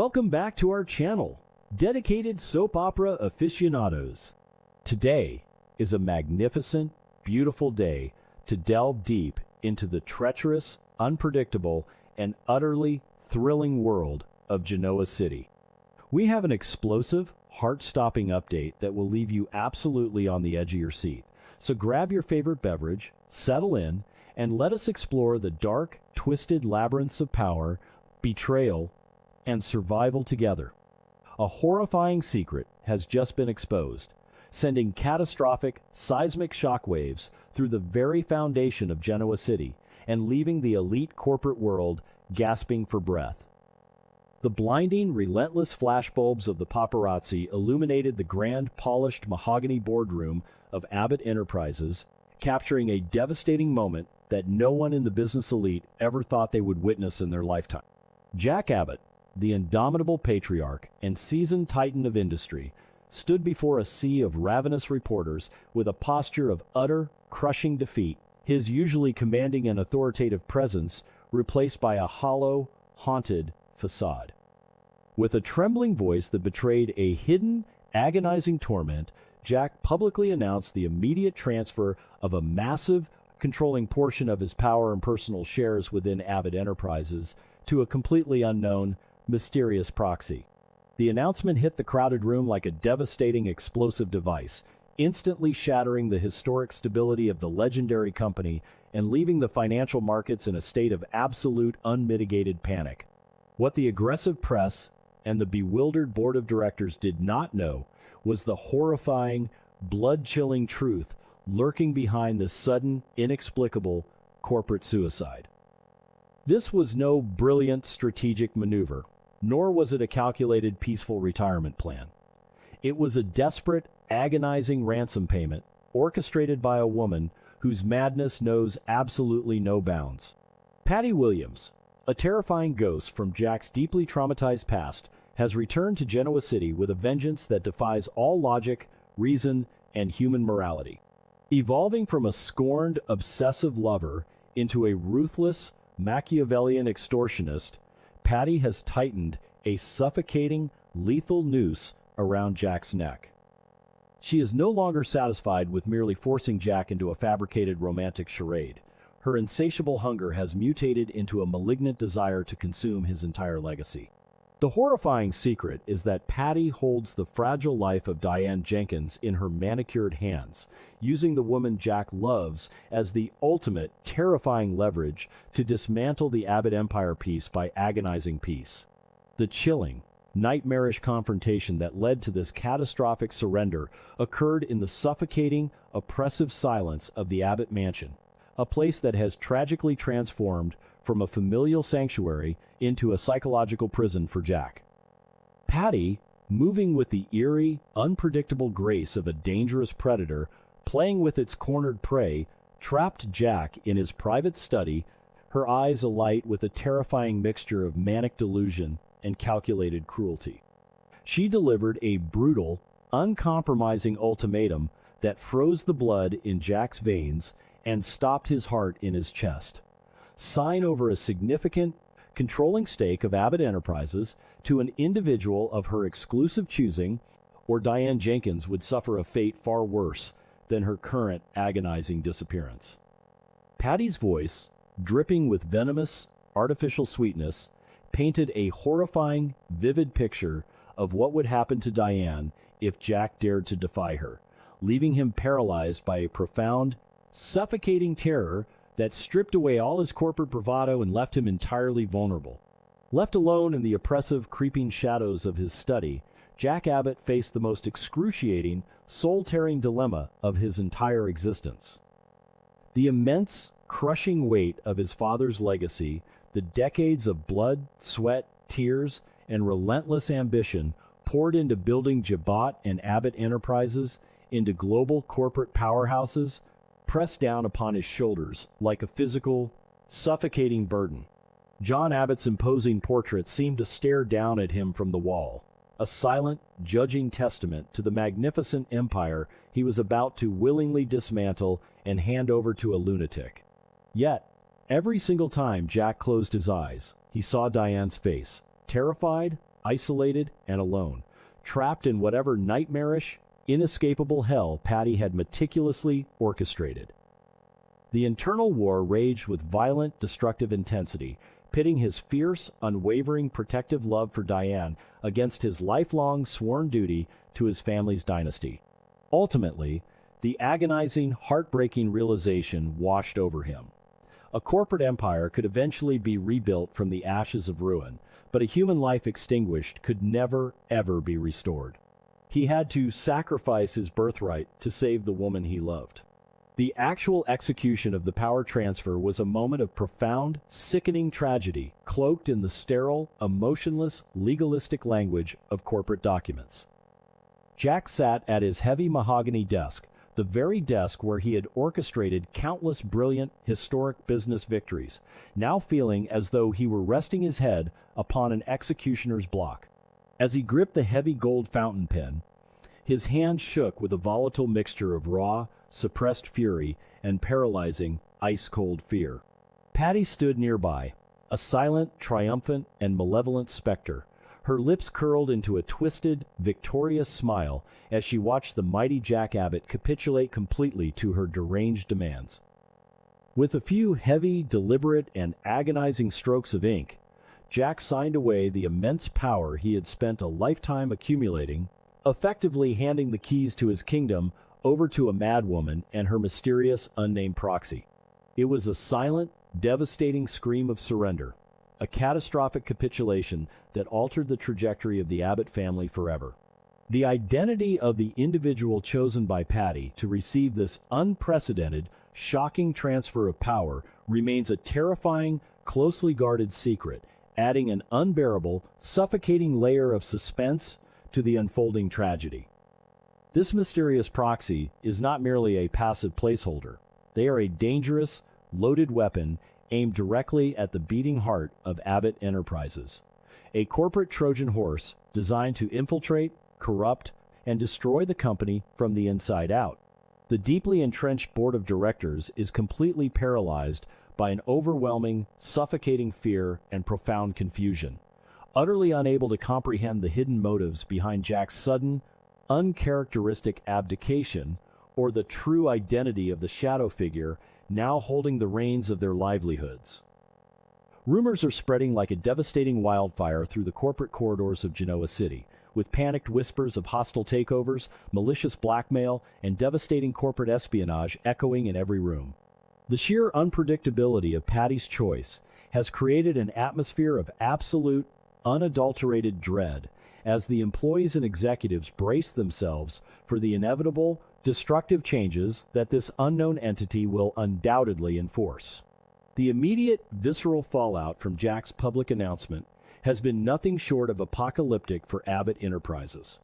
Welcome back to our channel, dedicated soap opera aficionados. Today is a magnificent, beautiful day to delve deep into the treacherous, unpredictable, and utterly thrilling world of Genoa City. We have an explosive, heart-stopping update that will leave you absolutely on the edge of your seat. So grab your favorite beverage, settle in, and let us explore the dark, twisted labyrinths of power, betrayal, and survival together. A horrifying secret has just been exposed, sending catastrophic, seismic shockwaves through the very foundation of Genoa City and leaving the elite corporate world gasping for breath. The blinding, relentless flashbulbs of the paparazzi illuminated the grand, polished mahogany boardroom of Abbott Enterprises, capturing a devastating moment that no one in the business elite ever thought they would witness in their lifetime. Jack Abbott, the indomitable patriarch and seasoned titan of industry, stood before a sea of ravenous reporters with a posture of utter, crushing defeat, his usually commanding and authoritative presence replaced by a hollow, haunted facade. With a trembling voice that betrayed a hidden, agonizing torment, Jack publicly announced the immediate transfer of a massive, controlling portion of his power and personal shares within Abbott Enterprises to a completely unknown, mysterious proxy. The announcement hit the crowded room like a devastating explosive device, instantly shattering the historic stability of the legendary company and leaving the financial markets in a state of absolute unmitigated panic. What the aggressive press and the bewildered board of directors did not know was the horrifying, blood-chilling truth lurking behind this sudden, inexplicable corporate suicide. This was no brilliant strategic maneuver, nor was it a calculated peaceful retirement plan. It was a desperate, agonizing ransom payment orchestrated by a woman whose madness knows absolutely no bounds. Patty Williams, a terrifying ghost from Jack's deeply traumatized past, has returned to Genoa City with a vengeance that defies all logic, reason, and human morality. Evolving from a scorned, obsessive lover into a ruthless, Machiavellian extortionist, Patty has tightened a suffocating, lethal noose around Jack's neck. She is no longer satisfied with merely forcing Jack into a fabricated romantic charade. Her insatiable hunger has mutated into a malignant desire to consume his entire legacy. The horrifying secret is that Patty holds the fragile life of Diane Jenkins in her manicured hands, using the woman Jack loves as the ultimate, terrifying leverage to dismantle the Abbott empire piece by agonizing piece. The chilling, nightmarish confrontation that led to this catastrophic surrender occurred in the suffocating, oppressive silence of the Abbott mansion, a place that has tragically transformed from a familial sanctuary into a psychological prison for Jack. Patty, moving with the eerie, unpredictable grace of a dangerous predator, playing with its cornered prey, trapped Jack in his private study, her eyes alight with a terrifying mixture of manic delusion and calculated cruelty. She delivered a brutal, uncompromising ultimatum that froze the blood in Jack's veins and stopped his heart in his chest. Sign over a significant, controlling stake of Abbott Enterprises to an individual of her exclusive choosing, or Diane Jenkins would suffer a fate far worse than her current agonizing disappearance. Patty's voice, dripping with venomous, artificial sweetness, painted a horrifying, vivid picture of what would happen to Diane if Jack dared to defy her, leaving him paralyzed by a profound, suffocating terror that stripped away all his corporate bravado and left him entirely vulnerable. Left alone in the oppressive, creeping shadows of his study, Jack Abbott faced the most excruciating, soul-tearing dilemma of his entire existence. The immense, crushing weight of his father's legacy, the decades of blood, sweat, tears, and relentless ambition poured into building Abbott and Abbott Enterprises into global corporate powerhouses, pressed down upon his shoulders like a physical, suffocating burden. John Abbott's imposing portrait seemed to stare down at him from the wall, a silent, judging testament to the magnificent empire he was about to willingly dismantle and hand over to a lunatic. Yet, every single time Jack closed his eyes, he saw Diane's face, terrified, isolated and alone, trapped in whatever nightmarish, inescapable hell Patty had meticulously orchestrated. The internal war raged with violent, destructive intensity, pitting his fierce, unwavering protective love for Diane against his lifelong sworn duty to his family's dynasty. Ultimately, the agonizing, heartbreaking realization washed over him. A corporate empire could eventually be rebuilt from the ashes of ruin, but a human life extinguished could never, ever be restored. He had to sacrifice his birthright to save the woman he loved. The actual execution of the power transfer was a moment of profound, sickening tragedy, cloaked in the sterile, emotionless, legalistic language of corporate documents. Jack sat at his heavy mahogany desk, the very desk where he had orchestrated countless brilliant, historic business victories, now feeling as though he were resting his head upon an executioner's block. As he gripped the heavy gold fountain pen, his hand shook with a volatile mixture of raw, suppressed fury and paralyzing, ice-cold fear. Patty stood nearby, a silent, triumphant, and malevolent specter, her lips curled into a twisted, victorious smile as she watched the mighty Jack Abbott capitulate completely to her deranged demands. With a few heavy, deliberate, and agonizing strokes of ink, Jack signed away the immense power he had spent a lifetime accumulating, effectively handing the keys to his kingdom over to a madwoman and her mysterious, unnamed proxy. It was a silent, devastating scream of surrender, a catastrophic capitulation that altered the trajectory of the Abbott family forever. The identity of the individual chosen by Patty to receive this unprecedented, shocking transfer of power remains a terrifying, closely guarded secret, adding an unbearable, suffocating layer of suspense to the unfolding tragedy. This mysterious proxy is not merely a passive placeholder. They are a dangerous, loaded weapon aimed directly at the beating heart of Abbott Enterprises, a corporate Trojan horse designed to infiltrate, corrupt, and destroy the company from the inside out. The deeply entrenched board of directors is completely paralyzed by an overwhelming, suffocating fear and profound confusion, utterly unable to comprehend the hidden motives behind Jack's sudden, uncharacteristic abdication or the true identity of the shadow figure now holding the reins of their livelihoods. Rumors are spreading like a devastating wildfire through the corporate corridors of Genoa City, with panicked whispers of hostile takeovers, malicious blackmail, and devastating corporate espionage echoing in every room. The sheer unpredictability of Patty's choice has created an atmosphere of absolute, unadulterated dread as the employees and executives brace themselves for the inevitable, destructive changes that this unknown entity will undoubtedly enforce. The immediate, visceral fallout from Jack's public announcement has been nothing short of apocalyptic for Abbott Enterprises.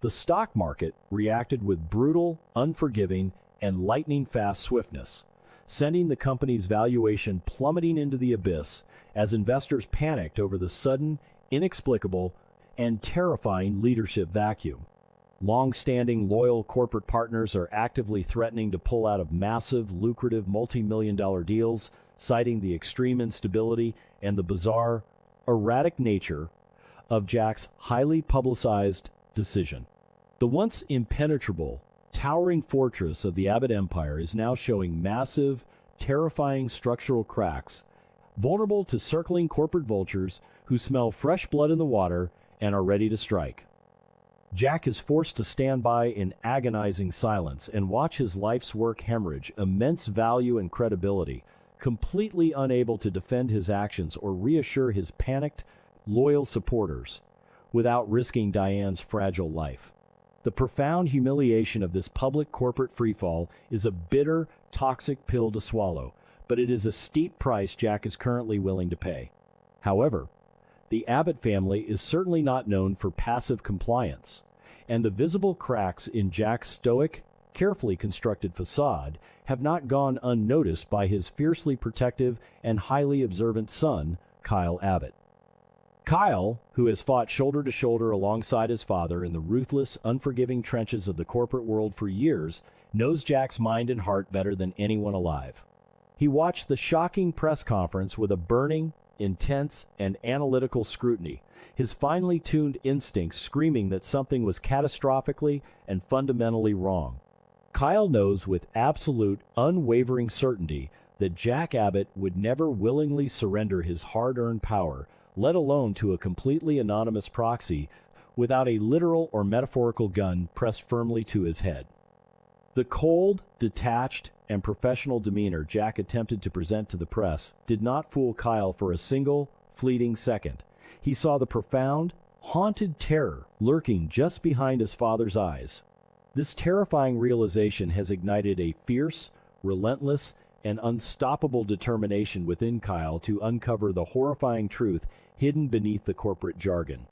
The stock market reacted with brutal, unforgiving, and lightning-fast swiftness, sending the company's valuation plummeting into the abyss as investors panicked over the sudden, inexplicable, and terrifying leadership vacuum. Long-standing loyal corporate partners are actively threatening to pull out of massive, lucrative multi-million-dollar deals, citing the extreme instability and the bizarre, erratic nature of Jack's highly publicized decision. The once impenetrable, towering fortress of the Abbott Empire is now showing massive, terrifying structural cracks, vulnerable to circling corporate vultures who smell fresh blood in the water and are ready to strike. Jack is forced to stand by in agonizing silence and watch his life's work hemorrhage immense value and credibility, completely unable to defend his actions or reassure his panicked, loyal supporters, without risking Diane's fragile life. The profound humiliation of this public corporate freefall is a bitter, toxic pill to swallow, but it is a steep price Jack is currently willing to pay. However, the Abbott family is certainly not known for passive compliance, and the visible cracks in Jack's stoic, carefully constructed facade have not gone unnoticed by his fiercely protective and highly observant son, Kyle Abbott. Kyle, who has fought shoulder to shoulder alongside his father in the ruthless, unforgiving trenches of the corporate world for years, knows Jack's mind and heart better than anyone alive. He watched the shocking press conference with a burning, intense, and analytical scrutiny, his finely tuned instincts screaming that something was catastrophically and fundamentally wrong. Kyle knows with absolute, unwavering certainty that Jack Abbott would never willingly surrender his hard-earned power, let alone to a completely anonymous proxy, without a literal or metaphorical gun pressed firmly to his head. The cold, detached, and professional demeanor Jack attempted to present to the press did not fool Kyle for a single, fleeting second. He saw the profound, haunted terror lurking just behind his father's eyes. This terrifying realization has ignited a fierce, relentless, and unstoppable determination within Kyle to uncover the horrifying truth hidden beneath the corporate jargon.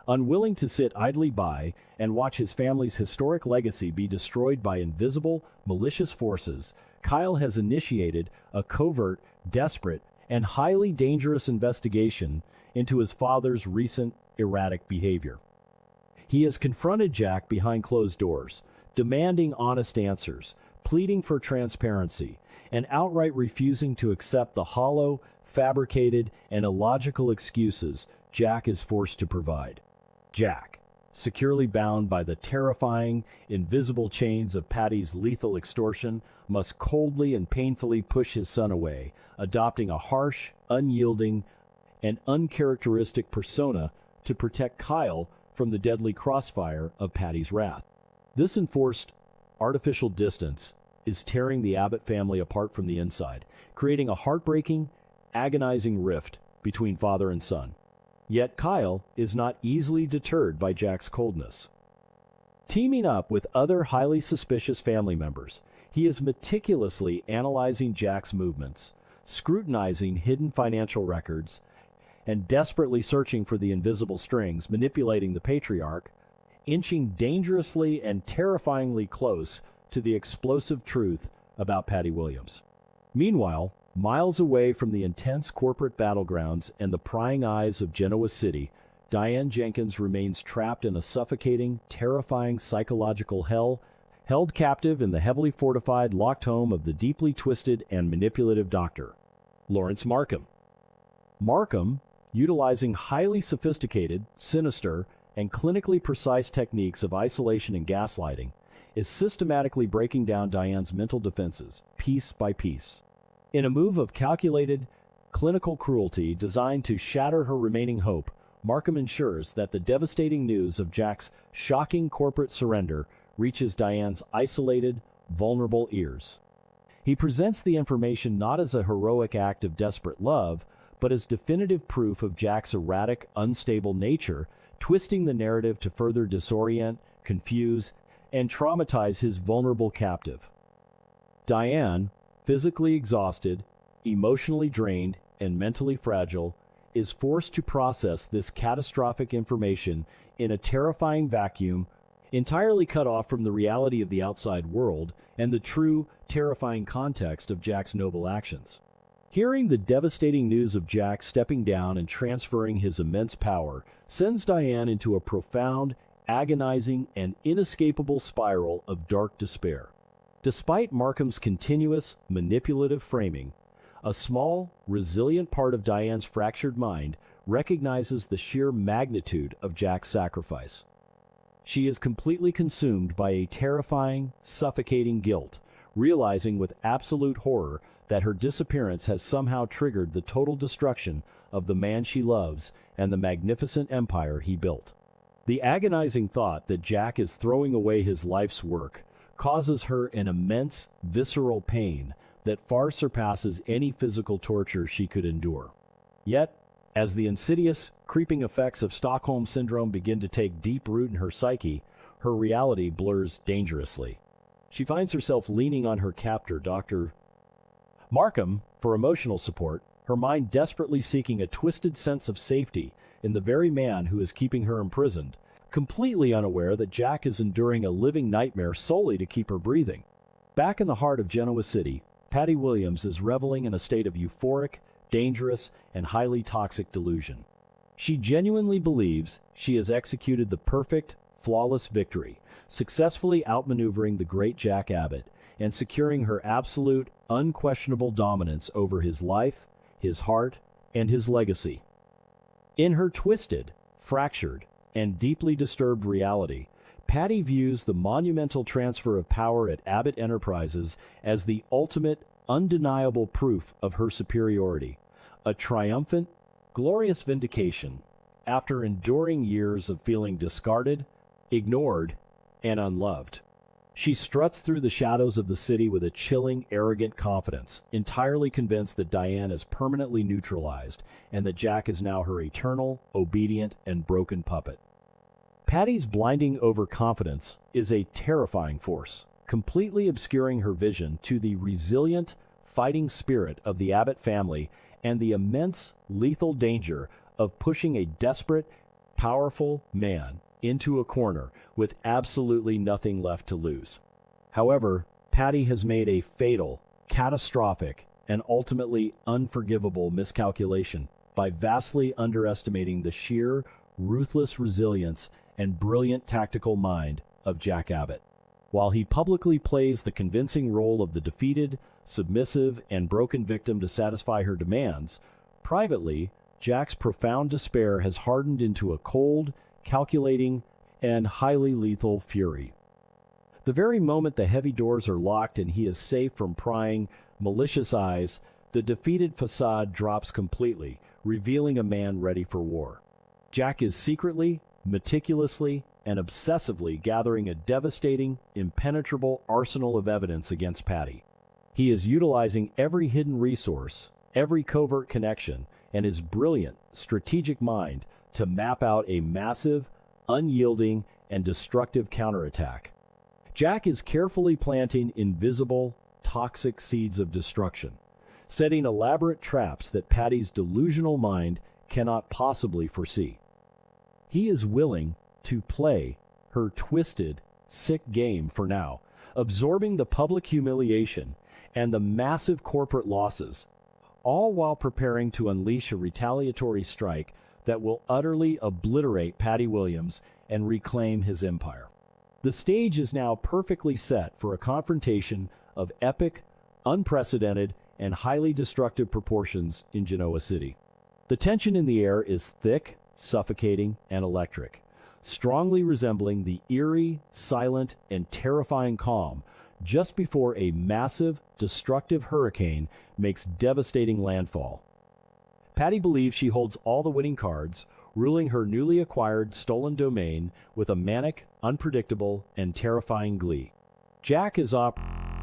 Unwilling to sit idly by and watch his family's historic legacy be destroyed by invisible, malicious forces, Kyle has initiated a covert, desperate, and highly dangerous investigation into his father's recent, erratic behavior. He has confronted Jack behind closed doors, demanding honest answers, pleading for transparency, and outright refusing to accept the hollow, fabricated, and illogical excuses Jack is forced to provide. Jack, securely bound by the terrifying, invisible chains of Patty's lethal extortion, must coldly and painfully push his son away, adopting a harsh, unyielding, and uncharacteristic persona to protect Kyle from the deadly crossfire of Patty's wrath. This enforced, artificial distance is tearing the Abbott family apart from the inside, creating a heartbreaking, agonizing rift between father and son. Yet Kyle is not easily deterred by Jack's coldness. Teaming up with other highly suspicious family members, he is meticulously analyzing Jack's movements, scrutinizing hidden financial records, and desperately searching for the invisible strings manipulating the patriarch, inching dangerously and terrifyingly close to the explosive truth about Patty Williams. Meanwhile, miles away from the intense corporate battlegrounds and the prying eyes of Genoa City, Diane Jenkins remains trapped in a suffocating, terrifying psychological hell, held captive in the heavily fortified, locked home of the deeply twisted and manipulative Dr. Lawrence Markham. Markham, utilizing highly sophisticated, sinister, and clinically precise techniques of isolation and gaslighting, is systematically breaking down Diane's mental defenses, piece by piece. In a move of calculated, clinical cruelty designed to shatter her remaining hope, Markham ensures that the devastating news of Jack's shocking corporate surrender reaches Diane's isolated, vulnerable ears. He presents the information not as a heroic act of desperate love, but as definitive proof of Jack's erratic, unstable nature, twisting the narrative to further disorient, confuse, and traumatize his vulnerable captive. Diane, physically exhausted, emotionally drained, and mentally fragile, is forced to process this catastrophic information in a terrifying vacuum, entirely cut off from the reality of the outside world and the true, terrifying context of Jack's noble actions. Hearing the devastating news of Jack stepping down and transferring his immense power sends Diane into a profound, agonizing, and inescapable spiral of dark despair. Despite Markham's continuous, manipulative framing, a small, resilient part of Diane's fractured mind recognizes the sheer magnitude of Jack's sacrifice. She is completely consumed by a terrifying, suffocating guilt, realizing with absolute horror that her disappearance has somehow triggered the total destruction of the man she loves and the magnificent empire he built. The agonizing thought that Jack is throwing away his life's work causes her an immense, visceral pain that far surpasses any physical torture she could endure. Yet, as the insidious, creeping effects of Stockholm Syndrome begin to take deep root in her psyche, her reality blurs dangerously. She finds herself leaning on her captor, Dr. Markham, for emotional support, her mind desperately seeking a twisted sense of safety in the very man who is keeping her imprisoned, completely unaware that Jack is enduring a living nightmare solely to keep her breathing. Back in the heart of Genoa City, Patty Williams is reveling in a state of euphoric, dangerous, and highly toxic delusion. She genuinely believes she has executed the perfect, flawless victory, successfully outmaneuvering the great Jack Abbott and securing her absolute, unquestionable dominance over his life, his heart, and his legacy. In her twisted, fractured, and deeply disturbed reality, Patty views the monumental transfer of power at Abbott Enterprises as the ultimate, undeniable proof of her superiority, a triumphant, glorious vindication after enduring years of feeling discarded, ignored, and unloved. She struts through the shadows of the city with a chilling, arrogant confidence, entirely convinced that Diane is permanently neutralized and that Jack is now her eternal, obedient, and broken puppet. Patty's blinding overconfidence is a terrifying force, completely obscuring her vision to the resilient, fighting spirit of the Abbott family and the immense, lethal danger of pushing a desperate, powerful man into a corner with absolutely nothing left to lose. However, Patty has made a fatal, catastrophic, and ultimately unforgivable miscalculation by vastly underestimating the sheer, ruthless resilience and brilliant tactical mind of Jack Abbott. While he publicly plays the convincing role of the defeated, submissive, and broken victim to satisfy her demands, privately, Jack's profound despair has hardened into a cold, calculating, and highly lethal fury. The very moment the heavy doors are locked and he is safe from prying, malicious eyes, the defeated facade drops completely, revealing a man ready for war. Jack is secretly, meticulously, and obsessively gathering a devastating, impenetrable arsenal of evidence against Patty. He is utilizing every hidden resource, every covert connection, and his brilliant, strategic mind to map out a massive, unyielding, and destructive counterattack. Jack is carefully planting invisible, toxic seeds of destruction, setting elaborate traps that Patty's delusional mind cannot possibly foresee. He is willing to play her twisted, sick game for now, absorbing the public humiliation and the massive corporate losses, all while preparing to unleash a retaliatory strike that will utterly obliterate Patty Williams and reclaim his empire. The stage is now perfectly set for a confrontation of epic, unprecedented, and highly destructive proportions in Genoa City. The tension in the air is thick, suffocating, and electric, strongly resembling the eerie, silent, and terrifying calm just before a massive, destructive hurricane makes devastating landfall. Patty believes she holds all the winning cards, ruling her newly acquired stolen domain with a manic, unpredictable, and terrifying glee. Jack is operating